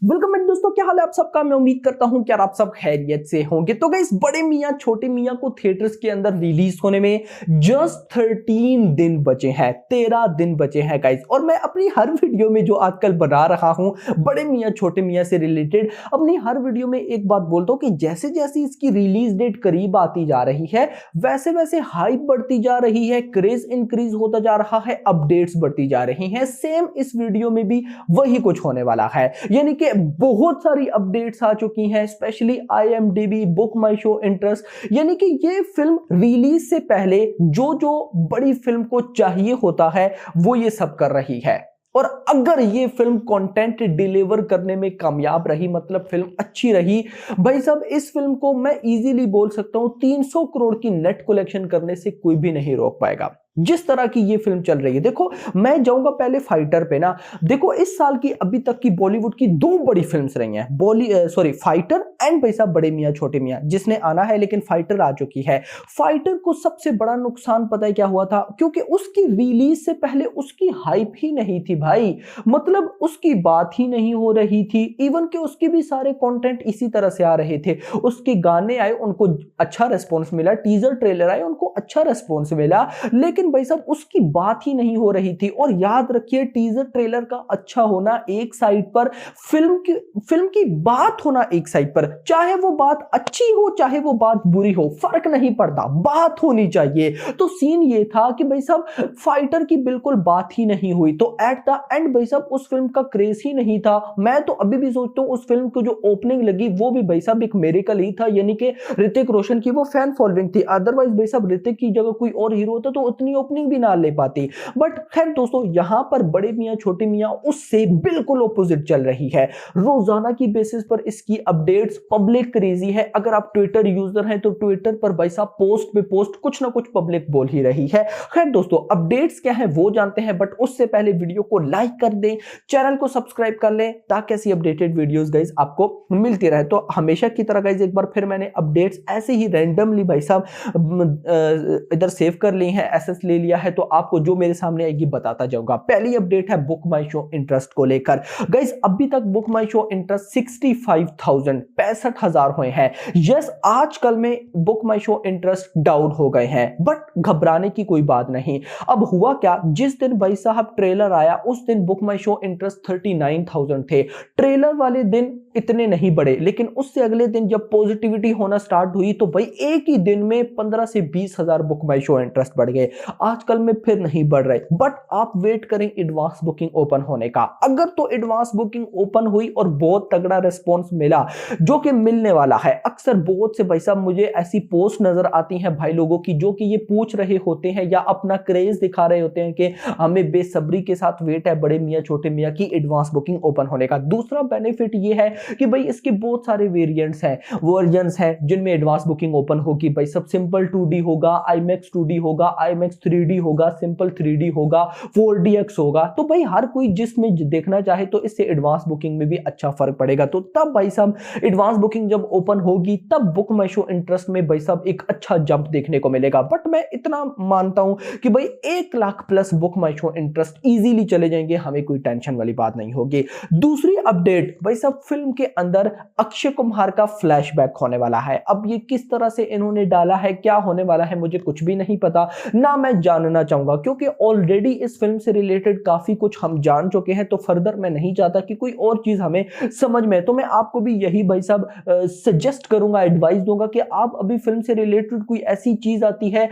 Welcome back दोस्तों, क्या हाल है आप सबका। मैं उम्मीद करता हूं कि आप सब खैरियत से होंगे। तो गाइस, बड़े मियां छोटे मियां को थिएटर्स के अंदर रिलीज होने में जस्ट 13 दिन बचे हैं, 13 दिन बचे हैं गाइस। और मैं अपनी हर वीडियो में जो आजकल बना रहा हूं बड़े मियां छोटे मियां से रिलेटेड, अपनी हर वीडियो में एक बात बोलता हूं कि जैसे जैसे इसकी रिलीज डेट करीब आती जा रही है वैसे वैसे हाइप बढ़ती जा रही है, क्रेज इंक्रीज होता जा रहा है, अपडेट्स बढ़ती जा रही हैं। सेम इस वीडियो में भी वही कुछ होने वाला है, यानी कि बहुत सारी अपडेट्स आ चुकी हैं, स्पेशली IMDb, बुक माई शो इंटरेस्ट। यानी कि ये फिल्म रिलीज से पहले जो जो बड़ी फिल्म को चाहिए होता है वो ये सब कर रही है। और अगर ये फिल्म कंटेंट डिलीवर करने में कामयाब रही, मतलब फिल्म अच्छी रही, भाई साहब इस फिल्म को मैं इजीली बोल सकता हूं 300 करोड़ की नेट कलेक्शन करने से कोई भी नहीं रोक पाएगा। जिस तरह की ये फिल्म चल रही है, देखो मैं जाऊंगा पहले फाइटर पे ना। देखो इस साल की अभी तक की बॉलीवुड की दो बड़ी फिल्म्स रही हैं, फाइटर एंड भाई साहब बड़े मियां छोटे मियां, जिसने आना है, लेकिन फाइटर आ चुकी है। फाइटर को सबसे बड़ा नुकसान पता है क्या हुआ था? क्योंकि उसकी रिलीज से पहले उसकी हाइप ही नहीं थी भाई, मतलब उसकी बात ही नहीं हो रही थी। इवन कि उसके भी सारे कंटेंट इसी तरह से आ रहे थे। उसके गाने आए, उनको अच्छा रिस्पॉन्स मिला, टीजर ट्रेलर आए, उनको अच्छा रिस्पॉन्स मिला, लेकिन भाई साहब उसकी बात ही नहीं हो रही थी। और याद रखिए, टीजर ट्रेलर का अच्छा होना एक साइड पर, फिल्म की बात होना एक साइड पर, चाहे वो बात अच्छी हो चाहे वो बात बुरी हो, फर्क नहीं पड़ता, बात होनी चाहिए। तो सीन ये था कि भाई साहब फाइटर की बिल्कुल बात ही नहीं हुई, तो एट द एंड भाई साहब उस फिल्म का क्रेज ही नहीं था। मैं तो अभी भी सोचता हूं उस फिल्म को जो ओपनिंग लगी वो भी भाई साहब एक मेरेकल ही था, यानी कि ऋतिक रोशन की वो फैन फॉलोइंग थी। अदरवाइज भाई साहब ऋतिक की जगह कोई और हीरो होता तो उतनी ओपनिंग भी ना ले पाती। बट खैर दोस्तों, यहां पर बड़े मियां छोटे मियां उससे बिल्कुल ऑपोजिट चल रही है। रोजाना की बेसिस पर इसकी अपडेट्स, पब्लिक क्रेजी है। अगर आप ट्विटर यूजर हैं तो ट्विटर पर भाई साहब पोस्ट पे पोस्ट कुछ ना कुछ पब्लिक बोल ही रही है। खैर दोस्तों, अपडेट्स क्या है वो जानते हैं, बट उससे पहले वीडियो को लाइक कर दें, चैनल को सब्सक्राइब कर लें, ताकि ऐसी अपडेटेड वीडियोस गाइस आपको मिलती रहे। तो हमेशा की तरह गाइस एक बार फिर मैंने अपडेट्स ऐसे ही रैंडमली भाई साहब इधर सेव कर ली है, एसएस ले लिया है, तो आपको जो मेरे सामने आएगी बताता जाऊंगा। पहली अपडेट है बुक माई शो इंटरेस्ट को लेकर। गाइस अभी तक बुक माई शो इंटरेस्ट 65,000 हुए हैं। यस, आजकल में बुक माई शो इंटरेस्ट डाउन हो गए हैं, बट घबराने की कोई बात नहीं। अब हुआ क्या, जिस दिन भाई साहब ट्रेलर आया उस दिन बुक माई शो इंटरेस्ट 39,000 थे। ट्रेलर वाले दिन इतने नहीं बढ़े, लेकिन उससे अगले दिन जब पॉजिटिविटी होना स्टार्ट हुई तो भाई एक ही दिन में 15 से 20,000 बुक माई शो इंटरेस्ट बढ़ गए। आजकल में फिर नहीं बढ़ रहे, बट आप वेट करें एडवांस बुकिंग ओपन होने का। अगर तो एडवांस बुकिंग ओपन हुई और बहुत तगड़ा रिस्पॉन्स मिला, जो कि मिलने वाला है। अक्सर बहुत से भाई साहब मुझे ऐसी पोस्ट नजर आती हैं भाई लोगों की, जो कि ये पूछ रहे होते हैं या अपना क्रेज दिखा रहे होते हैं कि हमें बेसब्री के साथ वेट है बड़े मियां छोटे मियां की एडवांस बुकिंग ओपन होने का। दूसरा बेनिफिट ये है कि भाई इसके बहुत सारे वेरिएंट्स हैं, वर्जन्स हैं, जिनमें एडवांस बुकिंग ओपन होगी। भाई सब सिंपल 2D होगा, IMAX 2D होगा, IMAX 3D होगा, सिंपल 3D होगा, 4DX होगा। तो भाई हर कोई जिसमें देखना चाहे तो इससे एडवांस बुकिंग में भी अच्छा फर्क पड़ेगा। तो तब भाई साहब एडवांस बुकिंग जब ओपन होगी तब बुक माई शो इंटरेस्ट में भाई साहब एक अच्छा जंप देखने को मिलेगा। बट मैं इतना मानता हूं कि भाई 1 लाख प्लस बुक माई शो इंटरेस्ट इजीली चले जाएंगे, हमें कोई टेंशन वाली बात नहीं होगी। दूसरी अपडेट भाई साहब, फिल्म के अंदर अक्षय कुमार का फ्लैशबैक होने वाला है। अब ये किस तरह से इन्होंने डाला है, क्या होने वाला है, मुझे कुछ भी नहीं पता, ना मैं जानना चाहूंगा, क्योंकि ऑलरेडी इस फिल्म से रिलेटेड काफी कुछ हम जान चुके हैं। तो फर्दर मैं नहीं चाहता कि कोई और चीज हमें समझ में। तो मैं आपको भी यही भाई साहब सजेस्ट करूंगा, एडवाइस दूंगा कि आप अभी फिल्म से रिलेटेड कोई ऐसी चीज आती है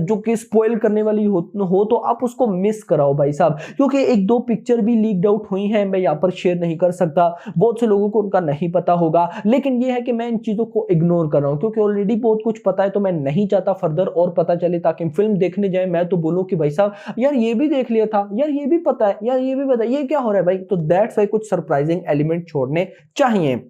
जो कि स्पॉइल करने वाली हो तो आप उसको मिस कराओ भाई साहब, क्योंकि एक दो पिक्चर भी लीक्ड आउट हुई हैं, मैं यहां पर शेयर नहीं कर सकता, बहुत से लोगों को उनका नहीं पता होगा। लेकिन यह है कि मैं इन चीजों को इग्नोर कर रहा हूं, क्योंकि ऑलरेडी बहुत कुछ पता है, तो मैं नहीं चाहता फर्दर और पता चले, ताकि फिल्म देखने जाए मैं तो बोलूं कि भाई साहब यार ये भी देख लिया था, यार ये भी पता है, यार ये भी पता है, ये क्या हो रहा है भाई। तो दैट्स वाई कुछ सरप्राइजिंग एलिमेंट छोड़ने चाहिए।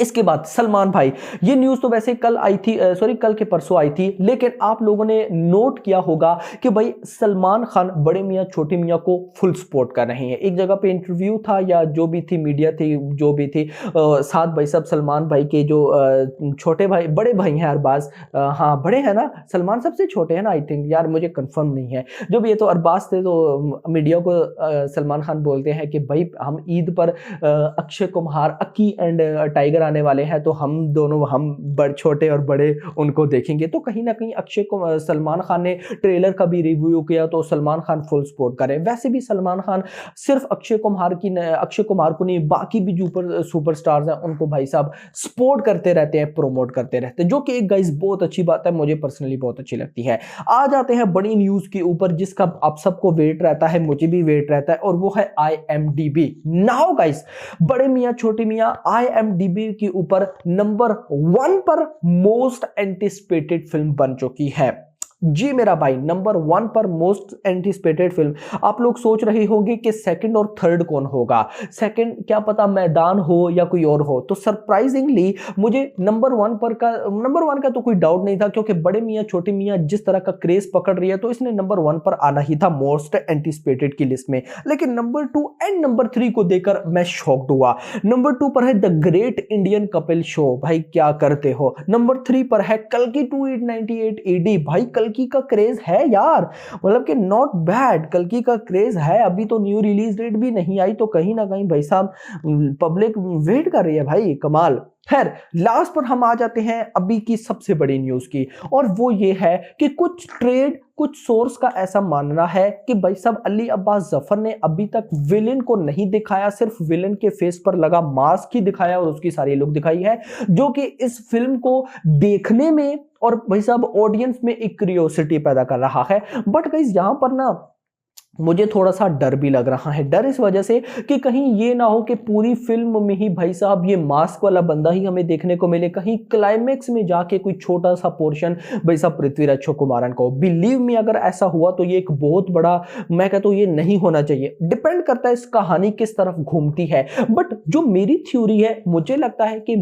इसके बाद सलमान भाई, ये न्यूज़ तो वैसे कल आई थी, सॉरी कल के परसों आई थी, लेकिन आप लोगों ने नोट किया होगा कि भाई सलमान खान बड़े मियाँ छोटे मियाँ को फुल सपोर्ट कर रहे हैं। एक जगह पे इंटरव्यू था या जो भी थी, मीडिया थी जो भी थी, साथ भाई साहब सलमान भाई के जो छोटे भाई बड़े भाई हैं अरबाज, हाँ बड़े हैं ना, सलमान सबसे छोटे हैं ना आई थिंक, यार मुझे कंफर्म नहीं है, जो भी ये तो अरबाज थे, तो मीडिया को सलमान खान बोलते हैं कि भाई हम ईद पर अक्षय कुमार, अक्की एंड टाइगर आने वाले हैं, तो हम दोनों, हम बड़े छोटे और बड़े उनको देखेंगे। तो कहीं ना कहीं अक्षय को सलमान खान ने ट्रेलर का भी रिव्यू किया, तो सलमान खान फुल सपोर्ट करे। वैसे भी सलमान खान सिर्फ अक्षय कुमार को नहीं, बाकी भी जो सुपरस्टार्स हैं उनको भाई साहब सपोर्ट करते रहते हैं, प्रमोट करते रहते हैं, जो कि एक गाइस बहुत अच्छी बात है, मुझे पर्सनली बहुत अच्छी लगती है। आ जाते हैं बड़ी न्यूज के ऊपर जिसका आप सबको वेट रहता है, मुझे भी वेट रहता है, और वो है IMDb। नाउ गाइस, बड़े मियाँ छोटे मियाँ IMDb के ऊपर नंबर 1 पर मोस्ट एंटिसिपेटेड फिल्म बन चुकी है। जी मेरा भाई, नंबर 1 पर मोस्ट एंटिसिपेटेड फिल्म। आप लोग सोच रहे होंगे कि सेकंड और थर्ड कौन होगा, सेकंड क्या पता मैदान हो या कोई और हो, तो सरप्राइजिंगली मुझे नंबर 1 का तो कोई डाउट नहीं था, क्योंकि बड़े मियाँ छोटे मियाँ जिस तरह का क्रेज पकड़ रही है, तो इसने नंबर 1 पर आना ही था मोस्ट एंटिसिपेटेड की लिस्ट में। लेकिन नंबर 2 एंड नंबर 3 को देखकर मैं शॉक्ड हुआ। नंबर 2 पर है the great Indian Kapil show, भाई क्या करते हो। नंबर 3 पर है कल्कि 2898 AD, भाई कल्कि का क्रेज है यार, मतलब कि नॉट बैड, कल्कि का क्रेज है। अभी तो न्यू रिलीज डेट भी नहीं आई, तो कहीं ना कहीं भाई साहब पब्लिक वेट कर रही है, भाई कमाल। खैर, लास्ट पर हम आ जाते हैं अभी की सबसे बड़ी न्यूज की, और वो ये है कि कुछ सोर्स का ऐसा मानना है कि भाई साहब अली अब्बास जफर ने अभी तक विलेन को नहीं दिखाया, सिर्फ विलेन के फेस पर लगा मास्क ही दिखाया और उसकी सारी लुक दिखाई है, जो कि इस फिल्म को देखने में और भाई साहब ऑडियंस में एक क्यूरियोसिटी पैदा कर रहा है। बट गाइस यहां पर ना मुझे थोड़ा सा डर भी लग रहा है। डर इस वजह से कि कहीं ये ना हो कि पूरी फिल्म में ही भाई साहब ये मास्क वाला बंदा ही हमें देखने को मिले, कहीं क्लाइमेक्स में जाके कोई छोटा सा पोर्शन भाई साहब पृथ्वीराज चौकुमारन को। बिलीव मी, अगर ऐसा हुआ तो ये एक बहुत बड़ा, मैं कहता हूं ये नहीं होना चाहिए। डिपेंड करता है इस कहानी किस तरफ घूमती है, बट जो मेरी थ्योरी है, मुझे लगता है कि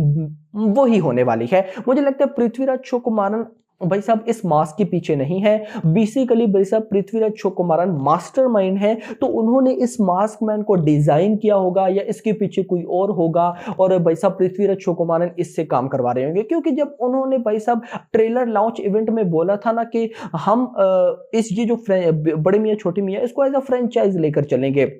वो ही होने वाली है। मुझे लगता है पृथ्वीराज चौकुमारन भाई साहब इस मास्क के पीछे नहीं है। बेसिकली भाई साहब पृथ्वीराज चौकुमारन मास्टरमाइंड है, तो उन्होंने इस मास्क मैन को डिजाइन किया होगा या इसके पीछे कोई और होगा, और भाई साहब पृथ्वीराज चौकुमारन इससे काम करवा रहे होंगे। क्योंकि जब उन्होंने भाई साहब ट्रेलर लॉन्च इवेंट में बोला था ना कि हम इस ये जो बड़े मियाँ छोटे मियाँ इसको एज अ फ्रेंचाइज लेकर चलेंगे,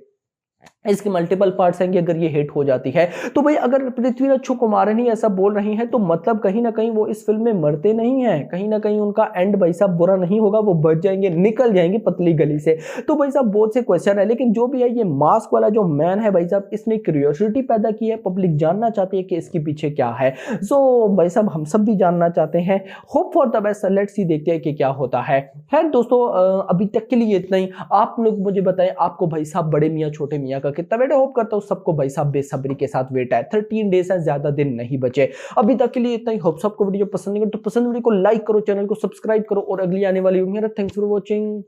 इसके मल्टीपल पार्ट्स हैं कि अगर ये हिट हो जाती है, तो भाई अगर पृथ्वीराज चौकुमारन ही ऐसा बोल रही हैं, तो मतलब कहीं ना कहीं वो इस फिल्म में मरते नहीं हैं, कहीं ना कहीं उनका एंड भाई साहब बुरा नहीं होगा, वो बच जाएंगे, निकल जाएंगे पतली गली से। तो भाई साहब बहुत से क्वेश्चन है, लेकिन जो भी है ये मास्क वाला जो मैन है भाई साहब, इसने क्यूरियोसिटी पैदा की है, पब्लिक जानना चाहती है कि इसके पीछे क्या है। सो भाई साहब हम सब भी जानना चाहते हैं, hope for the best, let's see देखते हैं कि क्या होता है। खैर दोस्तों, अभी तक के लिए इतना ही। आप लोग मुझे बताएं आपको भाई साहब बड़े मियाँ छोटे मियाँ का कितना वेट है। होप करता हूं सबको भाई साहब बेसब्री के साथ वेट है। 13 डेज है, ज्यादा दिन नहीं बचे। अभी तक के लिए इतना ही। होप सबको वीडियो पसंद है, तो पसंद वीडियो को लाइक करो, चैनल को सब्सक्राइब करो, और अगली आने वाली वीडियो में थैंक्स फॉर वॉचिंग।